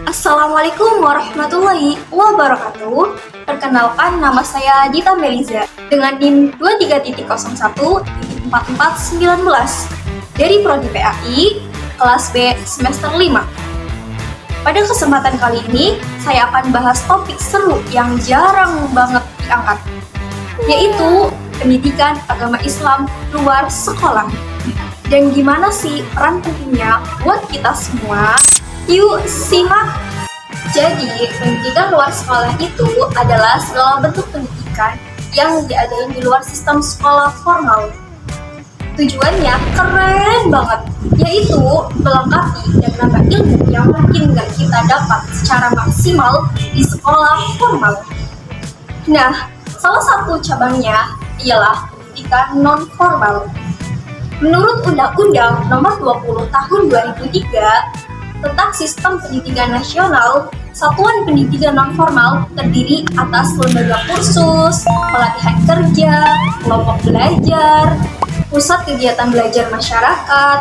Assalamualaikum warahmatullahi wabarakatuh. Perkenalkan, nama saya Dita Meliza dengan NIM 23.01.4419 dari Prodi PAI kelas B semester 5. Pada kesempatan kali ini, saya akan bahas topik seru yang jarang banget diangkat, yaitu pendidikan agama Islam luar sekolah. Dan gimana sih peran pentingnya buat kita semua? Yuk simak! Jadi, pendidikan luar sekolah itu adalah segala bentuk pendidikan yang diadain di luar sistem sekolah formal. Tujuannya keren banget, yaitu melengkapi dan menambah ilmu yang mungkin nggak kita dapat secara maksimal di sekolah formal. Nah, salah satu cabangnya ialah pendidikan non-formal. Menurut Undang-Undang Nomor 20 Tahun 2003 tentang Sistem Pendidikan Nasional, satuan pendidikan non-formal terdiri atas lembaga kursus, pelatihan kerja, kelompok belajar, pusat kegiatan belajar masyarakat,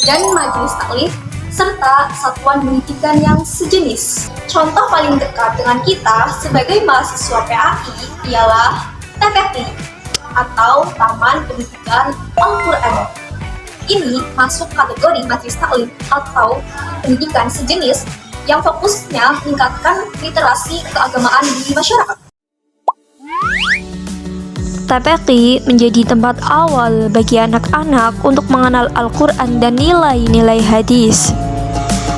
dan majelis taklim, serta satuan pendidikan yang sejenis. Contoh paling dekat dengan kita sebagai mahasiswa PAI ialah TPQ atau Taman Pendidikan Al-Quran. Ini masuk kategori majelis taklim atau pendidikan sejenis yang fokusnya meningkatkan literasi keagamaan di masyarakat. TPQ menjadi tempat awal bagi anak-anak untuk mengenal Al-Quran dan nilai-nilai hadis.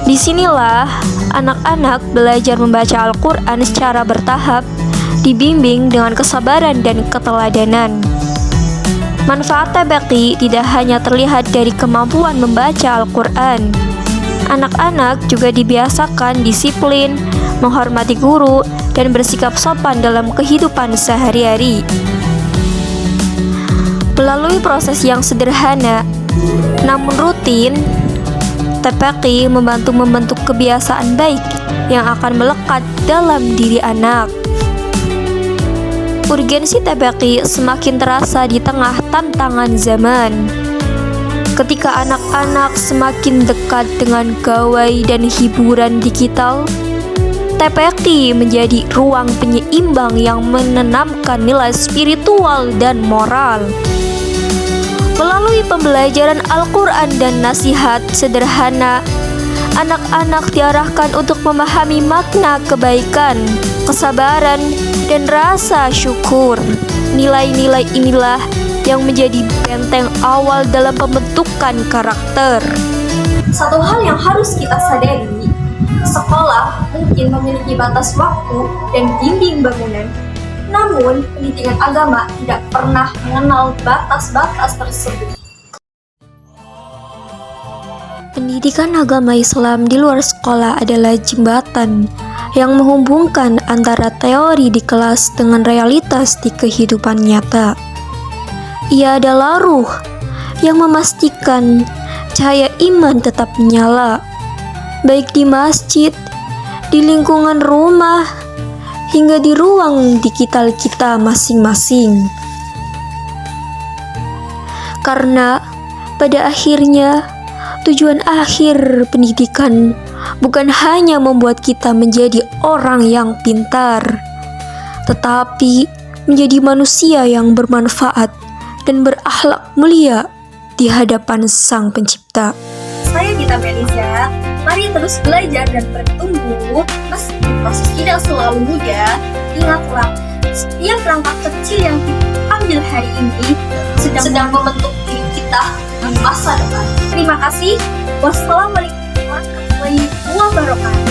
Disinilah anak-anak belajar membaca Al-Quran secara bertahap, dibimbing dengan kesabaran dan keteladanan. Manfaat TPQ tidak hanya terlihat dari kemampuan membaca Al-Quran. Anak-anak juga dibiasakan disiplin, menghormati guru, dan bersikap sopan dalam kehidupan sehari-hari. Melalui proses yang sederhana, namun rutin, TPQ membantu membentuk kebiasaan baik yang akan melekat dalam diri anak. Urgensi TPQ semakin terasa di tengah tantangan zaman. Ketika anak-anak semakin dekat dengan gawai dan hiburan digital, TPQ menjadi ruang penyeimbang yang menanamkan nilai spiritual dan moral. Melalui pembelajaran Al-Quran dan nasihat sederhana, anak-anak diarahkan untuk memahami makna kebaikan, kesabaran, dan rasa syukur. Nilai-nilai inilah yang menjadi benteng awal dalam pembentukan karakter. Satu hal yang harus kita sadari, sekolah mungkin memiliki batas waktu dan dinding bangunan. Namun, pendidikan agama tidak pernah mengenal batas-batas tersebut. Pendidikan agama Islam di luar sekolah adalah jembatan yang menghubungkan antara teori di kelas dengan realitas di kehidupan nyata. Ia adalah ruh yang memastikan cahaya iman tetap menyala, baik di masjid, di lingkungan rumah, hingga di ruang digital kita masing-masing. Karena pada akhirnya, tujuan akhir pendidikan bukan hanya membuat kita menjadi orang yang pintar, tetapi menjadi manusia yang bermanfaat dan berakhlak mulia di hadapan Sang Pencipta. Saya Dita Meliza, mari terus belajar dan bertumbuh. Meski proses tidak selalu mudah, ingatlah, setiap langkah kecil yang diambil hari ini sedang membentuk diri kita di masa depan. Terima kasih. Wassalamualaikum warahmatullahi wabarakatuh.